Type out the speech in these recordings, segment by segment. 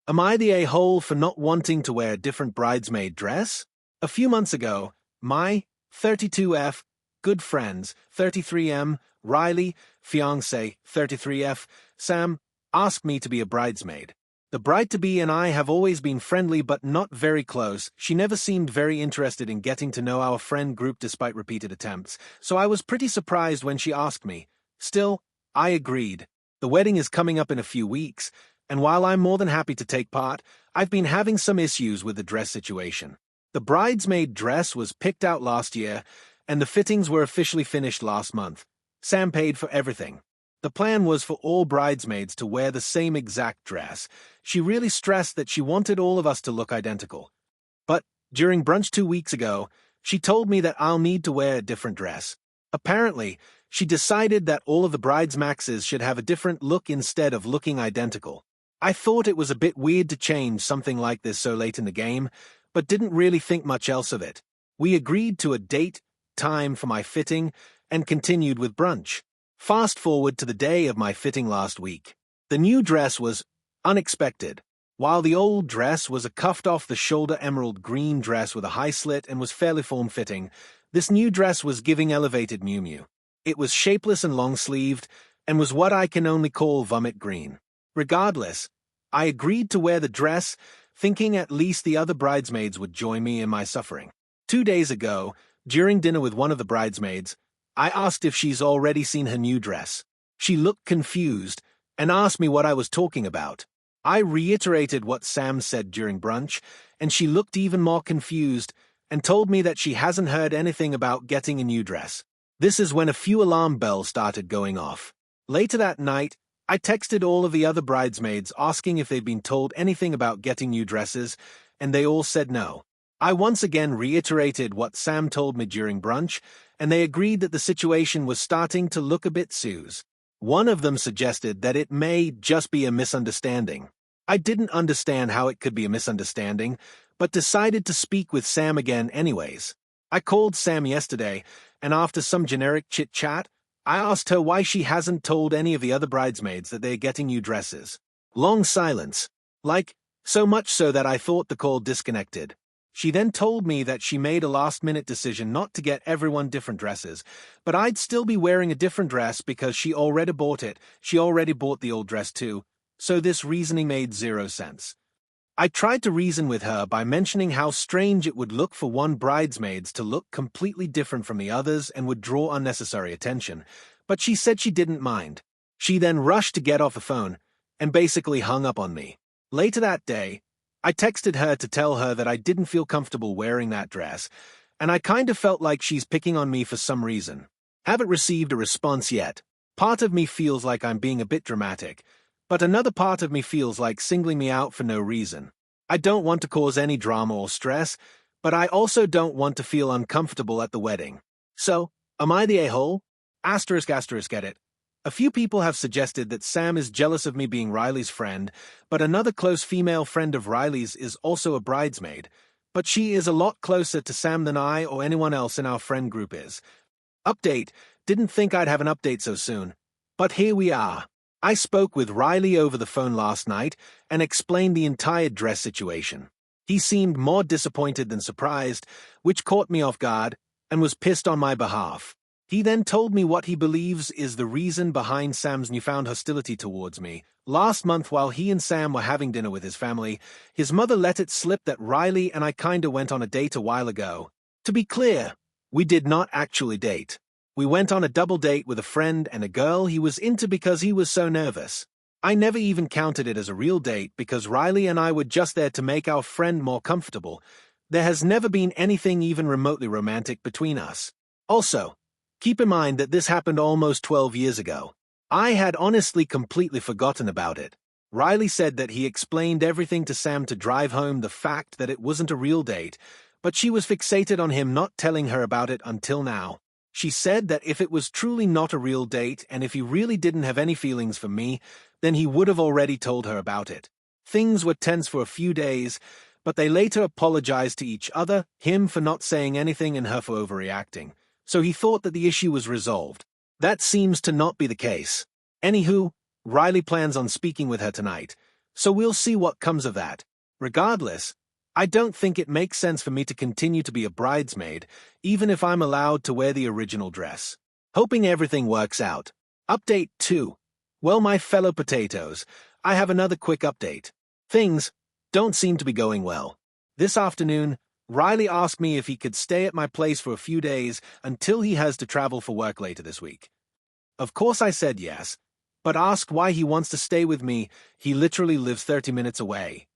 Am I the a-hole for not wanting to wear a different bridesmaid dress? A few months ago, my 32F good friends, 33M, Riley, fiancé, 33F, Sam, asked me to be a bridesmaid. The bride-to-be and I have always been friendly but not very close. She never seemed very interested in getting to know our friend group despite repeated attempts, so I was pretty surprised when she asked me. Still, I agreed. The wedding is coming up in a few weeks, and while I'm more than happy to take part, I've been having some issues with the dress situation. The bridesmaid dress was picked out last year, and the fittings were officially finished last month. Sam paid for everything. The plan was for all bridesmaids to wear the same exact dress. She really stressed that she wanted all of us to look identical. But during brunch 2 weeks ago, she told me that I'll need to wear a different dress. Apparently, she decided that all of the bridesmaxes should have a different look instead of looking identical. I thought it was a bit weird to change something like this so late in the game, but didn't really think much else of it. We agreed to a date, time for my fitting, and continued with brunch. Fast forward to the day of my fitting last week. The new dress was unexpected. While the old dress was a cuffed-off-the-shoulder emerald green dress with a high slit and was fairly form-fitting, this new dress was giving elevated Miu Miu. It was shapeless and long-sleeved, and was what I can only call vomit green. Regardless, I agreed to wear the dress, thinking at least the other bridesmaids would join me in my suffering. 2 days ago, during dinner with one of the bridesmaids, I asked if she's already seen her new dress. She looked confused and asked me what I was talking about. I reiterated what Sam said during brunch, and she looked even more confused and told me that she hasn't heard anything about getting a new dress. This is when a few alarm bells started going off. Later that night, I texted all of the other bridesmaids asking if they'd been told anything about getting new dresses, and they all said no. I once again reiterated what Sam told me during brunch, and they agreed that the situation was starting to look a bit sus. One of them suggested that it may just be a misunderstanding. I didn't understand how it could be a misunderstanding, but decided to speak with Sam again anyways. I called Sam yesterday, and after some generic chit-chat, I asked her why she hasn't told any of the other bridesmaids that they're getting new dresses. Long silence. So much so that I thought the call disconnected. She then told me that she made a last-minute decision not to get everyone different dresses, but I'd still be wearing a different dress because she already bought it. She already bought the old dress too, so this reasoning made zero sense. I tried to reason with her by mentioning how strange it would look for one bridesmaids to look completely different from the others and would draw unnecessary attention, but she said she didn't mind. She then rushed to get off the phone and basically hung up on me. Later that day, I texted her to tell her that I didn't feel comfortable wearing that dress, and I kind of felt like she's picking on me for some reason. Haven't received a response yet. Part of me feels like I'm being a bit dramatic, but another part of me feels like singling me out for no reason. I don't want to cause any drama or stress, but I also don't want to feel uncomfortable at the wedding. So, am I the a-hole? Asterisk edit. A few people have suggested that Sam is jealous of me being Riley's friend, but another close female friend of Riley's is also a bridesmaid, but she is a lot closer to Sam than I or anyone else in our friend group is. Update. Didn't think I'd have an update so soon. But here we are. I spoke with Riley over the phone last night and explained the entire dress situation. He seemed more disappointed than surprised, which caught me off guard, and was pissed on my behalf. He then told me what he believes is the reason behind Sam's newfound hostility towards me. Last month, while he and Sam were having dinner with his family, his mother let it slip that Riley and I kinda went on a date a while ago. To be clear, we did not actually date. We went on a double date with a friend and a girl he was into because he was so nervous. I never even counted it as a real date because Riley and I were just there to make our friend more comfortable. There has never been anything even remotely romantic between us. Also, keep in mind that this happened almost 12 years ago. I had honestly completely forgotten about it. Riley said that he explained everything to Sam to drive home the fact that it wasn't a real date, but she was fixated on him not telling her about it until now. She said that if it was truly not a real date and if he really didn't have any feelings for me, then he would have already told her about it. Things were tense for a few days, but they later apologized to each other, him for not saying anything and her for overreacting. So he thought that the issue was resolved. That seems to not be the case. Anywho, Riley plans on speaking with her tonight, So we'll see what comes of that. Regardless, I don't think it makes sense for me to continue to be a bridesmaid, even if I'm allowed to wear the original dress. Hoping everything works out. Update 2. Well, my fellow potatoes, I have another quick update. Things don't seem to be going well. This afternoon, Riley asked me if he could stay at my place for a few days until he has to travel for work later this week. Of course I said yes, but asked why he wants to stay with me. He literally lives 30 minutes away.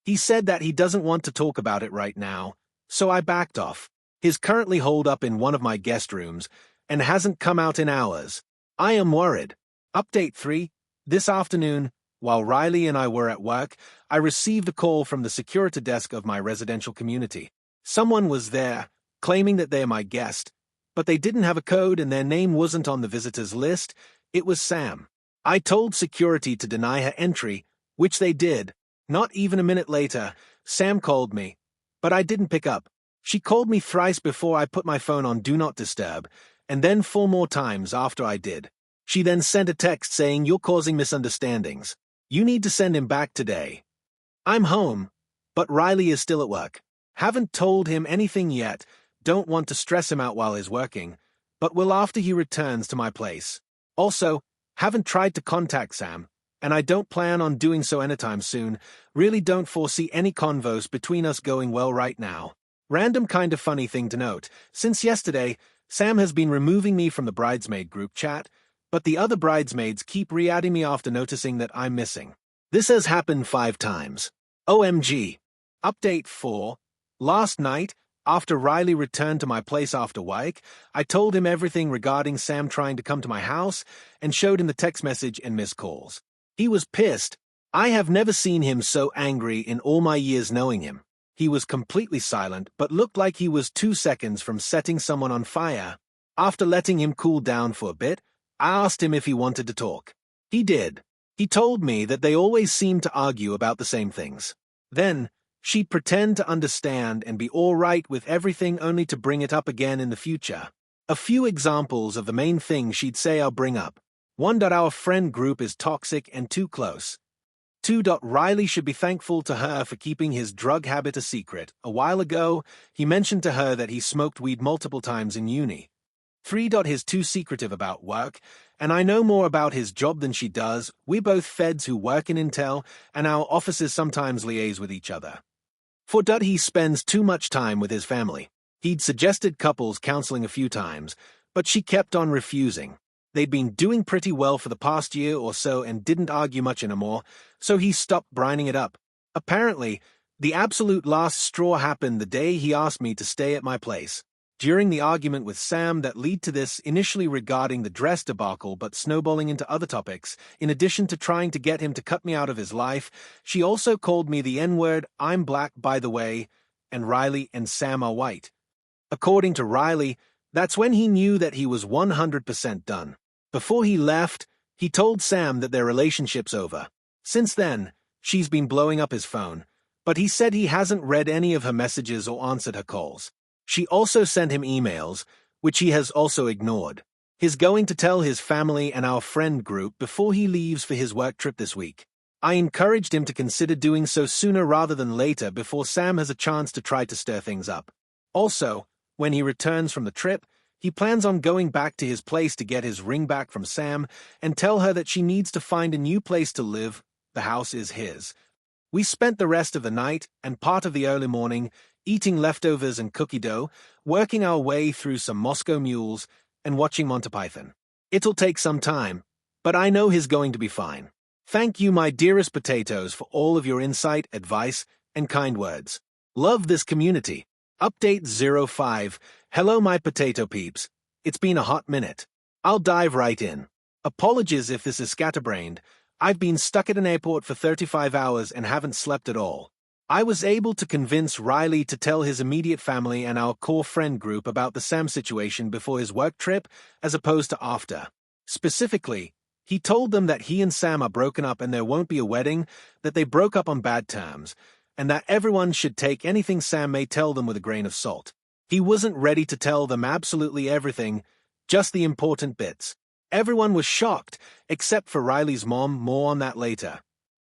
He said that he doesn't want to talk about it right now, so I backed off. He's currently holed up in one of my guest rooms and hasn't come out in hours. I am worried. Update 3. This afternoon, while Riley and I were at work, I received a call from the security desk of my residential community. Someone was there, claiming that they're my guest, but they didn't have a code and their name wasn't on the visitors list. It was Sam. I told security to deny her entry, which they did. Not even a minute later, Sam called me, but I didn't pick up. She called me thrice before I put my phone on Do Not Disturb, and then 4 more times after I did. She then sent a text saying, "You're causing misunderstandings. You need to send him back today." I'm home, but Riley is still at work. Haven't told him anything yet, don't want to stress him out while he's working, but will after he returns to my place. Also, haven't tried to contact Sam, and I don't plan on doing so anytime soon. Really don't foresee any convos between us going well right now. Random kind of funny thing to note. Since yesterday, Sam has been removing me from the bridesmaid group chat, but the other bridesmaids keep re-adding me after noticing that I'm missing. This has happened 5 times. OMG. Update 4. Last night, after Riley returned to my place after work, I told him everything regarding Sam trying to come to my house and showed him the text message and missed calls. He was pissed. I have never seen him so angry in all my years knowing him. He was completely silent, but looked like he was 2 seconds from setting someone on fire. After letting him cool down for a bit, I asked him if he wanted to talk. He did. He told me that they always seem to argue about the same things. Then, she'd pretend to understand and be all right with everything only to bring it up again in the future. A few examples of the main things she'd say I'll bring up. 1. Our friend group is toxic and too close. 2. Riley should be thankful to her for keeping his drug habit a secret. A while ago, he mentioned to her that he smoked weed multiple times in uni. 3. He's too secretive about work, and I know more about his job than she does. We're both feds who work in Intel, and our offices sometimes liaise with each other. 4. He spends too much time with his family. He'd suggested couples counseling a few times, but she kept on refusing. They'd been doing pretty well for the past year or so and didn't argue much anymore, so he stopped brining it up. Apparently, the absolute last straw happened the day he asked me to stay at my place. During the argument with Sam that led to this, initially regarding the dress debacle but snowballing into other topics, in addition to trying to get him to cut me out of his life, she also called me the N-word, "I'm black, by the way," and Riley and Sam are white. According to Riley, that's when he knew that he was 100% done. Before he left, he told Sam that their relationship's over. Since then, she's been blowing up his phone, but he said he hasn't read any of her messages or answered her calls. She also sent him emails, which he has also ignored. He's going to tell his family and our friend group before he leaves for his work trip this week. I encouraged him to consider doing so sooner rather than later before Sam has a chance to try to stir things up. Also, when he returns from the trip, he plans on going back to his place to get his ring back from Sam and tell her that she needs to find a new place to live. The house is his. We spent the rest of the night and part of the early morning eating leftovers and cookie dough, working our way through some Moscow mules, and watching Monty Python. It'll take some time, but I know he's going to be fine. Thank you, my dearest potatoes, for all of your insight, advice, and kind words. Love this community. Update 05. Hello, my potato peeps. It's been a hot minute. I'll dive right in. Apologies if this is scatterbrained. I've been stuck at an airport for 35 hours and haven't slept at all. I was able to convince Riley to tell his immediate family and our core friend group about the Sam situation before his work trip, as opposed to after. Specifically, he told them that he and Sam are broken up and there won't be a wedding, that they broke up on bad terms, and that everyone should take anything Sam may tell them with a grain of salt. He wasn't ready to tell them absolutely everything, just the important bits. Everyone was shocked, except for Riley's mom. More on that later.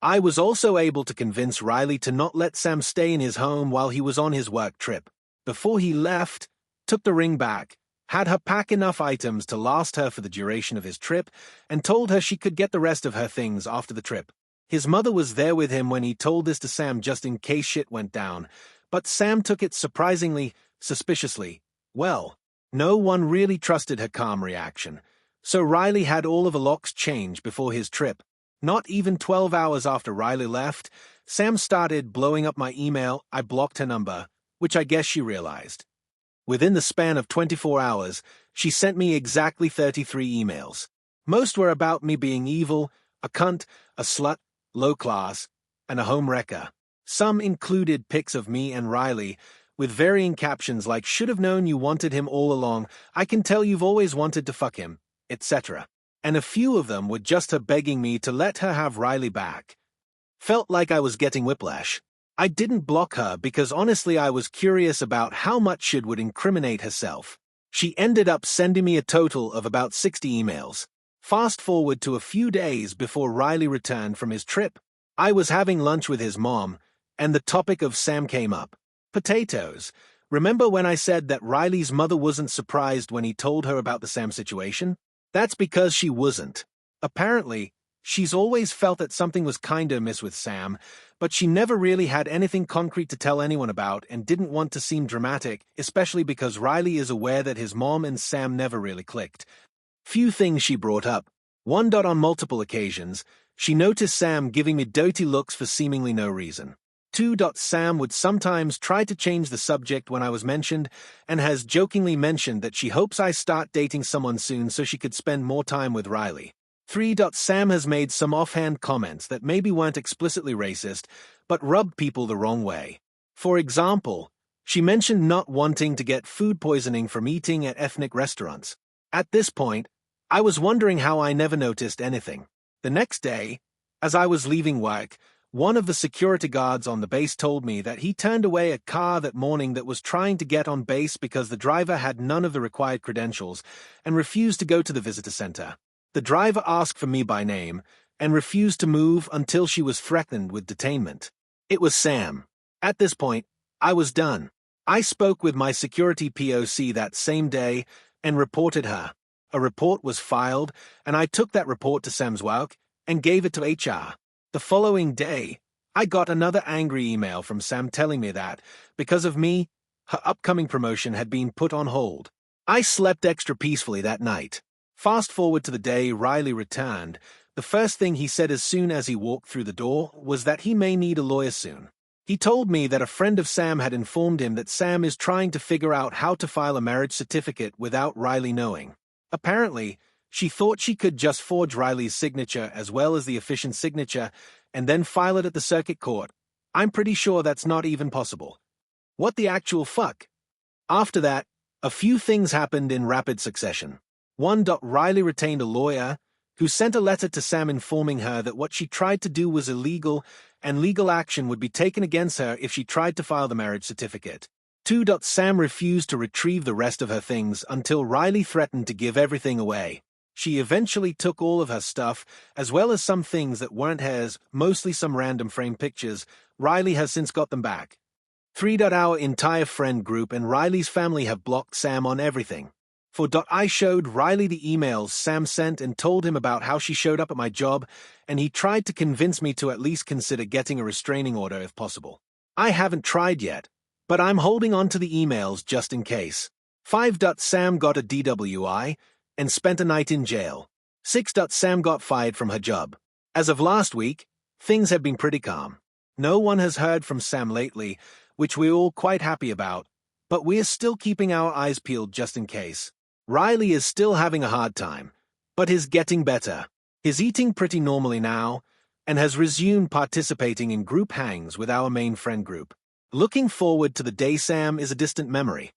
I was also able to convince Riley to not let Sam stay in his home while he was on his work trip. Before he left, took the ring back, had her pack enough items to last her for the duration of his trip, and told her she could get the rest of her things after the trip. His mother was there with him when he told this to Sam just in case shit went down, but Sam took it surprisingly, suspiciously. Well, no one really trusted her calm reaction, so Riley had all of the locks changed before his trip. Not even 12 hours after Riley left, Sam started blowing up my email. I blocked her number, which I guess she realized. Within the span of 24 hours, she sent me exactly 33 emails. Most were about me being evil, a cunt, a slut, low class, and a home wrecker. Some included pics of me and Riley, with varying captions like "should have known you wanted him all along," "I can tell you've always wanted to fuck him," etc. And a few of them were just her begging me to let her have Riley back. Felt like I was getting whiplash. I didn't block her because honestly I was curious about how much she would incriminate herself. She ended up sending me a total of about 60 emails. Fast forward to a few days before Riley returned from his trip. I was having lunch with his mom, and the topic of Sam came up. Potatoes. Remember when I said that Riley's mother wasn't surprised when he told her about the Sam situation? That's because she wasn't. Apparently, she's always felt that something was kinda amiss with Sam, but she never really had anything concrete to tell anyone about and didn't want to seem dramatic, especially because Riley is aware that his mom and Sam never really clicked. Few things she brought up. One. On multiple occasions, she noticed Sam giving me dirty looks for seemingly no reason. 2. Sam would sometimes try to change the subject when I was mentioned, and has jokingly mentioned that she hopes I start dating someone soon so she could spend more time with Riley. 3. Sam has made some offhand comments that maybe weren't explicitly racist, but rubbed people the wrong way. For example, she mentioned not wanting to get food poisoning from eating at ethnic restaurants. At this point, I was wondering how I never noticed anything. The next day, as I was leaving work, one of the security guards on the base told me that he turned away a car that morning that was trying to get on base because the driver had none of the required credentials and refused to go to the visitor center. The driver asked for me by name and refused to move until she was threatened with detainment. It was Sam. At this point, I was done. I spoke with my security POC that same day and reported her. A report was filed, and I took that report to Sam's work and gave it to HR. The following day, I got another angry email from Sam telling me that, because of me, her upcoming promotion had been put on hold. I slept extra peacefully that night. Fast forward to the day Riley returned. The first thing he said as soon as he walked through the door was that he may need a lawyer soon. He told me that a friend of Sam had informed him that Sam is trying to figure out how to file a marriage certificate without Riley knowing. Apparently, she thought she could just forge Riley's signature as well as the officiant's signature and then file it at the circuit court. I'm pretty sure that's not even possible. What the actual fuck? After that, a few things happened in rapid succession. 1. Riley retained a lawyer who sent a letter to Sam informing her that what she tried to do was illegal and legal action would be taken against her if she tried to file the marriage certificate. 2. Sam refused to retrieve the rest of her things until Riley threatened to give everything away. She eventually took all of her stuff, as well as some things that weren't hers, mostly some random framed pictures. Riley has since got them back. 3. Our entire friend group and Riley's family have blocked Sam on everything. 4. I showed Riley the emails Sam sent and told him about how she showed up at my job, and he tried to convince me to at least consider getting a restraining order if possible. I haven't tried yet, but I'm holding on to the emails just in case. 5. Sam got a DWI and spent a night in jail. 6. Sam got fired from her job. As of last week, things have been pretty calm. No one has heard from Sam lately, which we're all quite happy about, but we're still keeping our eyes peeled just in case. Riley is still having a hard time, but is getting better. He's eating pretty normally now, and has resumed participating in group hangs with our main friend group. Looking forward to the day Sam is a distant memory.